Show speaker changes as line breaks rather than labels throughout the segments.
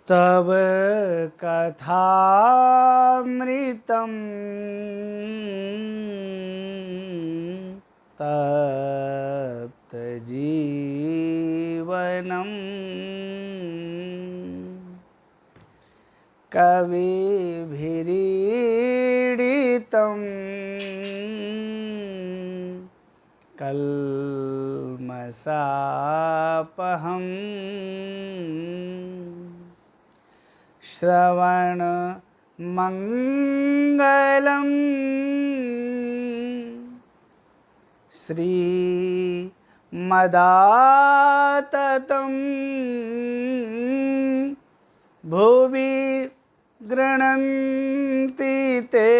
तव कथामृतं तप्तजीवनम् कविभिरीडितं कल्मषापहम् श्रवणमङ्गलम् श्रीमदाततं भुवि गृह्णन्ति ते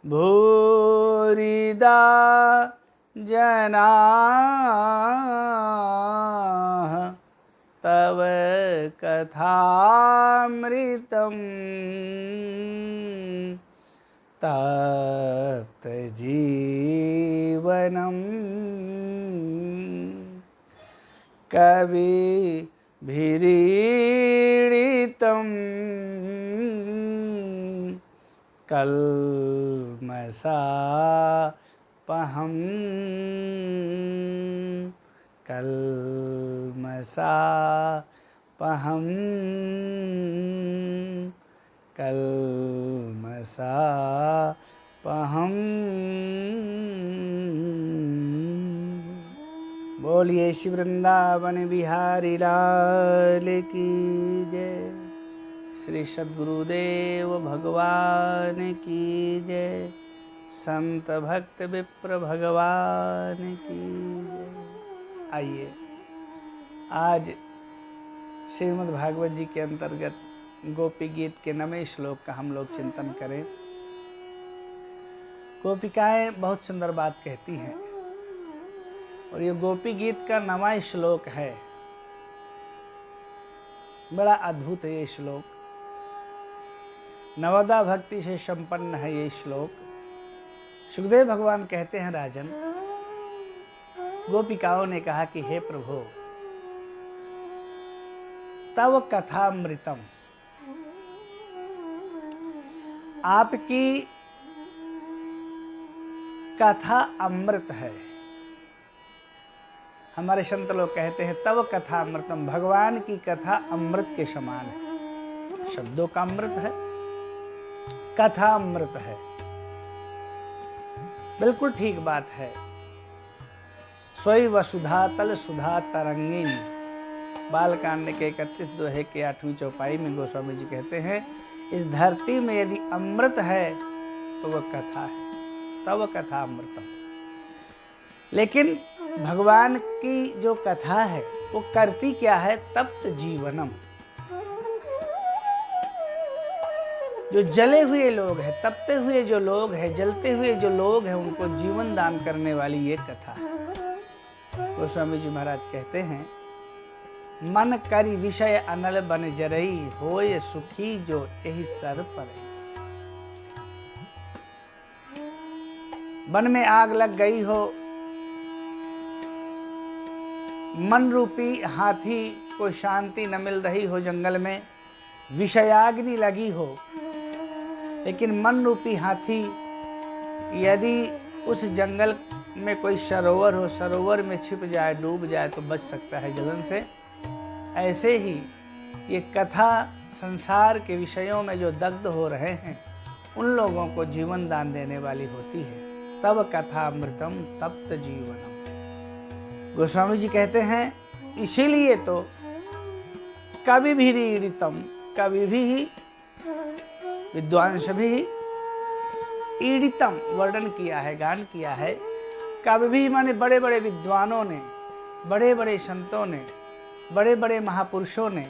भूरिदा जनाः तव कथामृतं तप्तजीवनम् कविभिरीडितं कल्मषापहम् कल्मषापहम् कल्मषापहम्। बोलिए श्री वृंदावन बिहारी लाल की जय, श्री सद्गुरुदेव भगवान की जय, संत भक्त विप्र भगवान की जय। आइए आज श्रीमद् भागवत जी के अंतर्गत गोपी गीत के 9वें श्लोक का हम लोग चिंतन करें। गोपिकाएं बहुत सुंदर बात कहती हैं और ये गोपी गीत का 9वां श्लोक है। बड़ा अद्भुत है ये श्लोक, नवदा भक्ति से संपन्न है ये श्लोक। सुखदेव भगवान कहते हैं, राजन, गोपिकाओं ने कहा कि हे प्रभु, तव कथामृतम, आपकी कथा अमृत है। हमारे संत लोग कहते हैं तव कथा अमृतम, भगवान की कथा अमृत के समान है। शब्दों का अमृत है, कथा अमृत है। बिल्कुल ठीक बात है। सोई वसुधा तल सुधा तरंगिनी, बालकांड के 31 दोहे के 8वीं चौपाई में गोस्वामी जी कहते हैं, इस धरती में यदि अमृत है तो वह कथा है, तव कथा अमृतम। लेकिन भगवान की जो कथा है वो करती क्या है? तप्त जीवनम। जो जले हुए लोग हैं, तपते हुए जो लोग हैं, जलते हुए जो लोग हैं, उनको जीवन दान करने वाली ये कथा है। गोस्वामी जी महाराज कहते हैं, मन करी विषय अनल बन जरई, होय सुखी जो यही सर परई। वन में आग लग गई हो, मन रूपी हाथी को शांति न मिल रही हो, जंगल में विषयाग्नि लगी हो, लेकिन मन रूपी हाथी यदि उस जंगल में कोई सरोवर हो, सरोवर में छिप जाए, डूब जाए तो बच सकता है जलन से। ऐसे ही ये कथा संसार के विषयों में जो दग्ध हो रहे हैं, उन लोगों को जीवन दान देने वाली होती है। तब कथा अमृतम तप्त जीवनम। गोस्वामी जी कहते हैं, इसीलिए तो कवि भी ईडितम, कवि भी विद्वांस भी ईडितम वर्णन किया है, गान किया है। कवि भी माने बड़े बड़े विद्वानों ने, बड़े बड़े संतों ने, बड़े बड़े महापुरुषों ने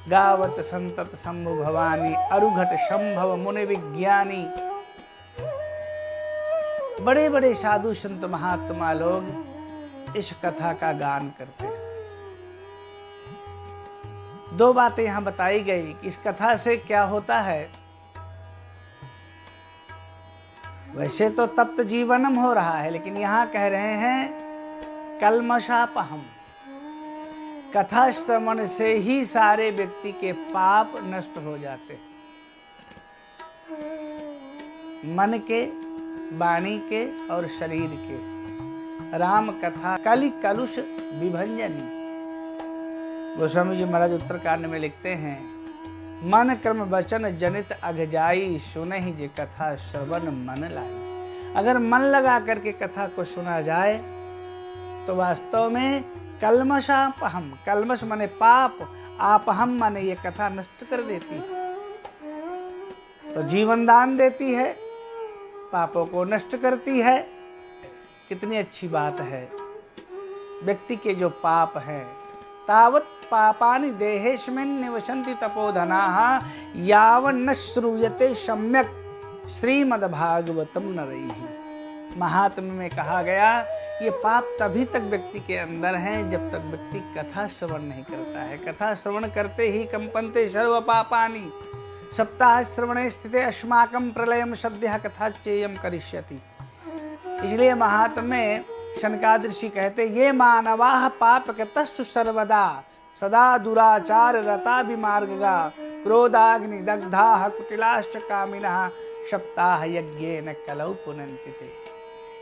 गावत संतत शंभु भवानी, अरुघट संभव मुनि विज्ञानी। बड़े बड़े साधु संत महात्मा लोग इस कथा का गान करते हैं। दो बातें यहां बताई गई कि इस कथा से क्या होता है। वैसे तो तप्त जीवनम हो रहा है, लेकिन यहाँ कह रहे हैं कल्मषापहम। कथा श्रवण से ही सारे व्यक्ति के पाप नष्ट हो जाते हैं, मन के, वाणी के और शरीर के। राम कथा कलि कलुष विभंजनी। गोस्वामी जी महाराज उत्तरकांड में लिखते हैं, मन कर्म वचन जनित अघ जाई, सुनहि जे कथा श्रवण मन लाई। अगर मन लगा करके कथा को सुना जाए तो वास्तव में कल्मषापहम, कल्मष माने पाप, आपहम माने ये कथा नष्ट कर देती है। तो जीवन दान देती है, पापों को नष्ट करती है। कितनी अच्छी बात है। व्यक्ति के जो पाप हैं, तावत् पापानि देहेष्मिन् निवसन्ति तपोधनाः यावन्न श्रूयते सम्यक श्रीमद्भागवतम नरैः। महात्म्य में कहा गया ये पाप तभी तक व्यक्ति के अंदर हैं जब तक व्यक्ति कथा श्रवण नहीं करता है। कथा श्रवण करते ही कंपन्ते सर्व पापानि, सप्ताह श्रवणे स्थिते अस्माकं प्रलयम सद्यः कथा चेयम करिष्यति। इसलिए महात्म्य में शनकाद ऋषि कहते, ये मानवाः पाप कृतस्सु सर्वदा सदा दुराचार रता विमार्गा क्रोधाग्नि दग्धाः कुटिलाश्च कामिनः सप्ताह यज्ञेन कलौ पुनन्ति ते।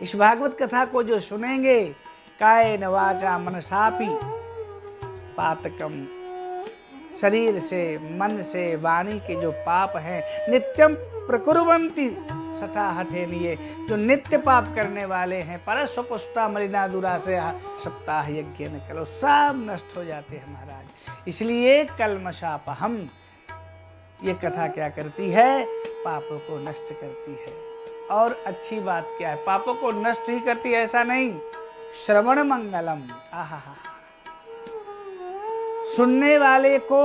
इस भागवत कथा को जो सुनेंगे, कायेन वाचा मनसापि पातकम, शरीर से, मन से, वाणी के जो पाप हैं, नित्यम प्रकुर्वन्ति सठा हठेनिये, जो नित्य पाप करने वाले हैं, परस्वपुष्टा मलिना दुराशय सप्ताह यज्ञ न करो, सब नष्ट हो जाते हैं महाराज। इसलिए कल्मषापहम, ये कथा क्या करती है? पापों को नष्ट करती है। और अच्छी बात क्या है? पापों को नष्ट ही करती है ऐसा नहीं, श्रवण मंगलम, आहा, सुनने वाले को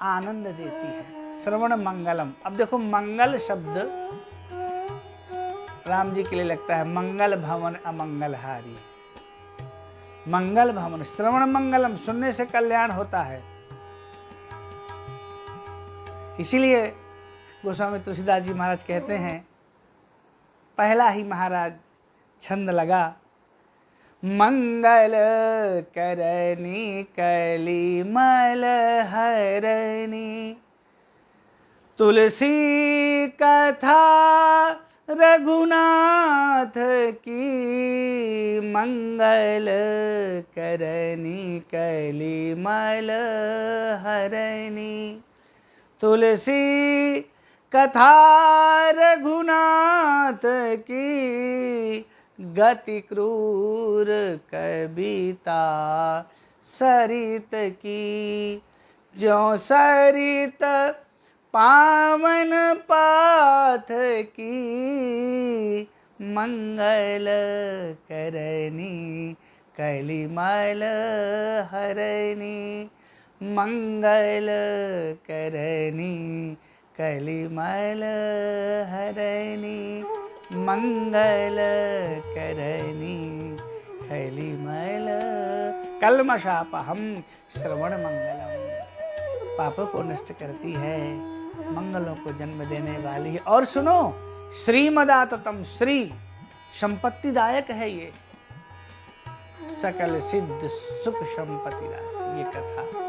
आनंद देती है। श्रवण मंगलम। अब देखो, मंगल शब्द राम जी के लिए लगता है मंगल भवन अमंगलहारी। मंगल भवन, श्रवण मंगलम, सुनने से कल्याण होता है। इसीलिए गोस्वामी तुलसीदास जी महाराज कहते हैं, पहला ही महाराज छंद लगा, मंगल करनी कली मल हरनी, तुलसी कथा रघुनाथ की, मंगल करनी कली मल हरनी, तुलसी कथा रघुनाथ की, गति क्रूर कविता सरित की, ज्यों सरित पावन पाथ की, मंगल करनी कलिमल हरनी, मंगल करनी कलिमल हरनी, मंगल करनी कलिमल। कल्मषापहम श्रवण मंगलम, पापों को नष्ट करती है, मंगलों को जन्म देने वाली है। और सुनो, श्रीमदाततम, श्री संपत्तिदायक है ये, सकल सिद्ध सुख संपत्ति राशि। ये कथा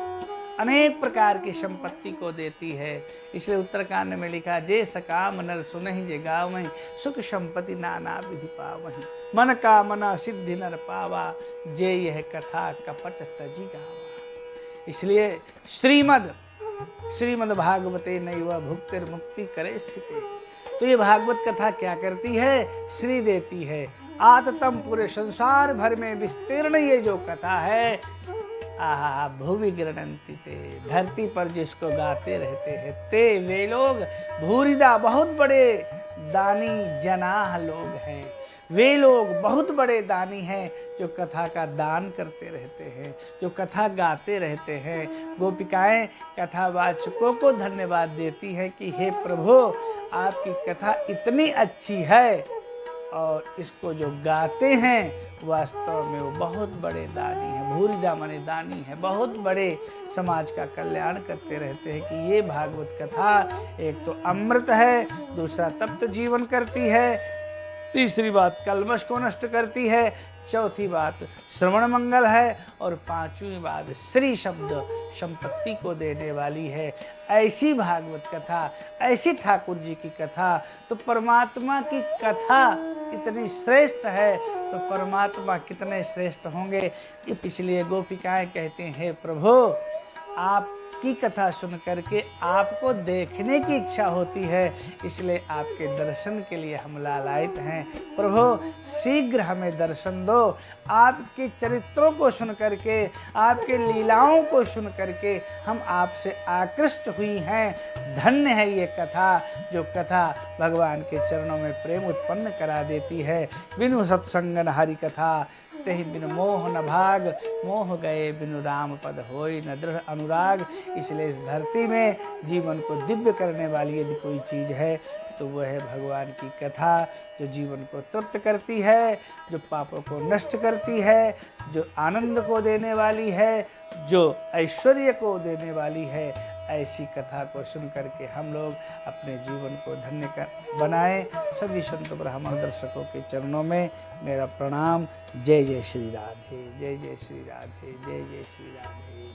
अनेक प्रकार की संपत्ति को देती है। इसलिए उत्तरकांड में लिखा, जे सकाम नर सुनहि जे गावहि, सुख संपत्ति नाना विधि पावहि, मन का मना सिद्धि नर पावा, जे यह कथा कपट तजी गावा। इसलिए श्रीमद् भागवते नैव भुक्तिर् मुक्ति करे स्थिते। तो ये भागवत कथा क्या करती है? श्री देती है। आततम, पूरे संसार भर में विस्तीर्ण ये जो कथा है, आहा, भुवि गृणन्ति ते, धरती पर जिसको गाते रहते हैं, ते वे लोग भूरिदा, बहुत बड़े दानी जनाह लोग हैं। वे लोग बहुत बड़े दानी हैं जो कथा का दान करते रहते हैं, जो कथा गाते रहते हैं। गोपिकाएं कथावाचकों को धन्यवाद देती हैं कि हे प्रभु, आपकी कथा इतनी अच्छी है, और इसको जो गाते हैं वास्तव में वो बहुत बड़े दानी हैं। भूरिदा माने दानी है, बहुत बड़े समाज का कल्याण करते रहते हैं। कि ये भागवत कथा एक तो अमृत है, दूसरा तप्त जीवन करती है, तीसरी बात कल्मश को नष्ट करती है, चौथी बात श्रवण मंगल है, और पांचवी बात श्री शब्द संपत्ति को देने वाली है। ऐसी भागवत कथा, ऐसी ठाकुर जी की कथा, तो परमात्मा की कथा इतनी श्रेष्ठ है तो परमात्मा कितने श्रेष्ठ होंगे। इसलिए गोपिकाएं कहते हैं, हे प्रभु, आपकी कथा सुन करके आपको देखने की इच्छा होती है, इसलिए आपके दर्शन के लिए हम लालायित हैं। प्रभु शीघ्र हमें दर्शन दो। आपके चरित्रों को सुन करके, आपके लीलाओं को सुन करके हम आपसे आकृष्ट हुई हैं। धन्य है ये कथा, जो कथा भगवान के चरणों में प्रेम उत्पन्न करा देती है। बिनु सत्संगन हरि कथा, तेहि बिनु मोह न भाग, मोह गए बिनु राम पद होय न दृढ़ अनुराग। इसलिए इस धरती में जीवन को दिव्य करने वाली यदि कोई चीज़ है तो वह है भगवान की कथा, जो जीवन को तृप्त करती है, जो पापों को नष्ट करती है, जो आनंद को देने वाली है, जो ऐश्वर्य को देने वाली है। ऐसी कथा को सुन करके हम लोग अपने जीवन को धन्य कर बनाएं। सभी संत ब्राह्मण दर्शकों के चरणों में मेरा प्रणाम। जय जय श्री राधे, जय जय श्री राधे, जय जय श्री राधे।